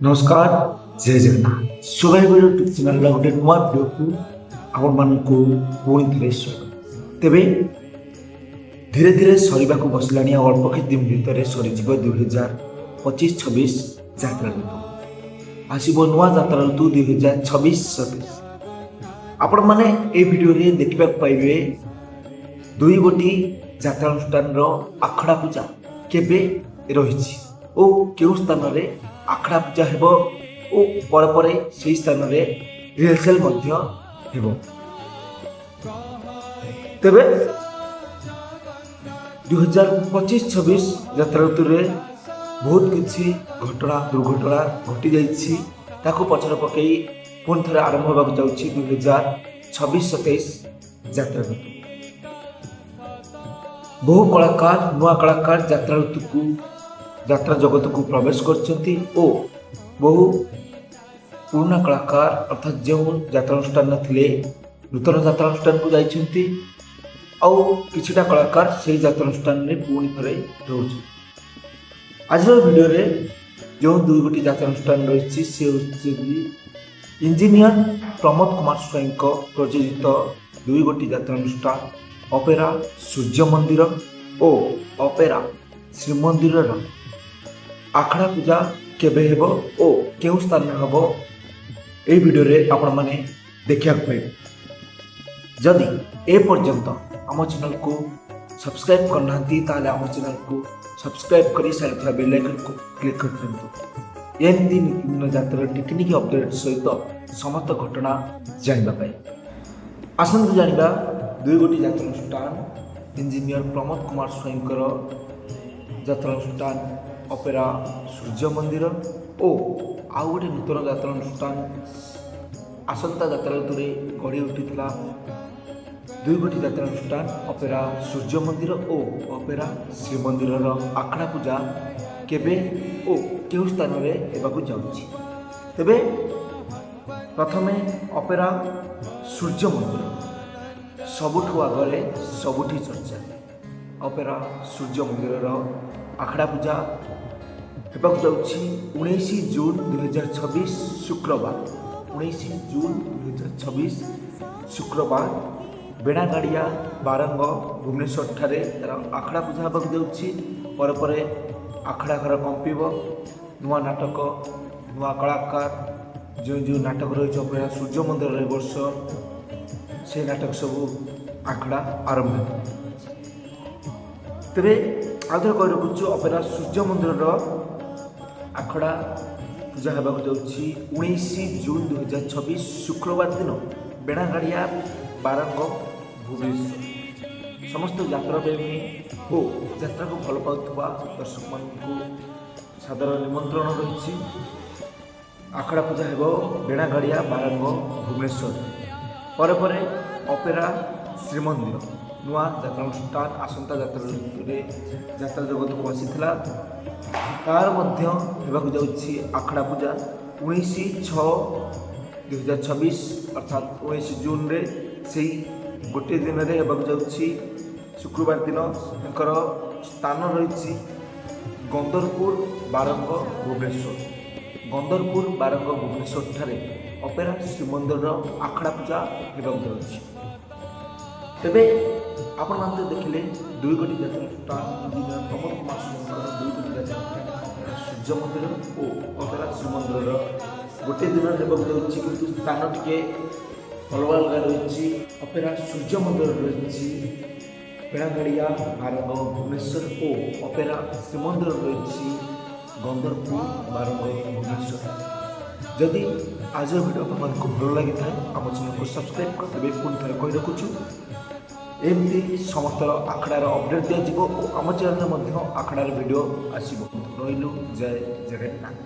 नमस्कार जय जगन्नाथ सुबह यूट्यूब चैनल गोटे नुआ भिडियो को आपण मानक पुणी थे स्वागत। तेरे धीरे धीरे सरिबा को बसलानी अल्प कि दिन भितर सरीज 2025-26 यात्रा ऋतु आसब नुआ यात्रा ऋतु 2026-27। आपण मैंने ये भिडियो देखा पाइबे दुई गोटी यात्रानुष्ठान आखड़ा पूजा केबे रही और क्यों स्थान रे आखड़ा पूजा हेबो ओ पर से स्थान रे रिहर्सल मध्य हेबो। तेबे 2025-26 यात्रा ऋतु रे बहुत किछि घटना दुर्घटना घटी जाइछि ताको पछर पकई पुन थरे आरंभ होबाक जाउछि 2026-27 यात्रा ऋतु। बहु कलाकार नुआ कलाकार यात्रा ऋतु को यात्रा जगत को प्रवेश करछंती ओ बहु पुराना कलाकार अर्थात जो यात्रानुष्ठान थिले नूतन यात्रानुष्ठान को जाइछंती और किछिटा कलाकार से यात्रानुष्ठान रे पुणी थरे रहउछ। आज वीडियो रे जो दुई गोटी यात्रानुष्ठान रही से इंजीनियर प्रमोद कुमार स्वयं प्रयोजित दुई गोटी यात्रानुष्ठान अपेरा सूर्य मंदिर और अपेरा श्रीमंदिर आखड़ा पूजा केबे हेबो ओ केउ स्थान में हेबो ए वीडियो रे आपण माने देखिया पाइबे। जदि ए पर्यंत आम चैनल को सब्सक्राइब करनांती ताले आम चैनल को सब्सक्राइब करी साइड बेल आइकन को क्लिक कर दियंतु एमती नितिदिन यात्रा टेक्निक अपडेट सहित समस्त घटना जानिबा पाए। आसंतु जानिबा दुई गोटी यात्रानुष्ठान इंजीनियर प्रमोद कुमार स्वयंकर यात्रानुष्ठान अपेरा सूर्य मंदिर और आउ गोटे नूतन यात्रानुष्ठान आसंता यात्रा ऋतु गढ़ी उठीला दुई गोटी यात्रानुष्ठान अपेरा सूर्य मंदिर और अपेरा श्रीमंदिर आखड़ा पूजा केबे ओ केउ स्थान रे हेबाकु जाउछि। तेबे प्रथमे अपेरा सूर्य मंदिर सबुठु आगरे सबुठी चर्चा अपेरा सूर्य मंदिर आखड़ा पूजा हेबाकु जाउछि 19 जून 2026 शुक्रवार 19 जून 2026 शुक्रवार बेणागाड़िया बारंग भुवनेश्वर ठारे आखड़ा पूजा हेबाकु जाउछि। पर आखड़ा घर कंपिब नुआ नाटक नुआ कलाकार जो जो नाटक रही अपेरा सूर्य मंदिर वर्ष से नाटक सब आखड़ा आरंभ। तेरे आदर कही रखुଛୁ अपेरा सूर्य मंदिर आखड़ा पूजा हेबाकु जाउछि 19 जून 2026 शुक्रवार दिन बेणागाड़िया बारंग भुवनेश्वर। समस्त यात्रा प्रेमी ओ यात्रा को भल पाउथबा दर्शक मान को सादर निमंत्रण रही। आखड़ा पूजा हेबो बेणागाड़िया बारंग भुवनेश्वर। पर अपेरा श्रीमंदिर नुआ यात्रानुष्ठान आसंता यात्रा ऋतु यात्रा जगत को आसीथिला तार मध्य हेबाकु जाउछि आखड़ा पूजा 19/6/2026 अर्थात 19 जून रे सेही गोटे दिन रे हेबाकु जाउछि शुक्रवार दिन एकर स्थान रही गंदरपुर बारंग भुवनेश्वर। गंदरपुर बारंग भुवनेश्वर ठारे अपेरा श्रीमंदिर आखड़ा पूजा हेबाकु जाउछि। तेबे आपण मानते देखिले दुई गोटी यात्रानुष्ठान इंजीनियर प्रमोद कुमार स्वयंकर दुई गोटी यात्रानुष्ठान सूर्य मंदिर और अपेरा श्रीमंदिर गोटे दिन हेबाकु जाउछि किंतु स्थान टिके अलग अलग रही। अपेरा सूर्य मंदिर रही बेणागाड़िया बारंग भुवनेश्वर और अपेरा श्रीमंदिर रही गंदरपुर बारंग भुवनेश्वर। जदि आज वीडियो आपको भल लगी था आम चैनल को सब्सक्राइब करदे पुणी थे कही रखुछु एमती समस्त आखड़ार अपडेट दिज्व और आम चैनल आखड़ार वीडियो आसो। रही जय जगन्नाथ।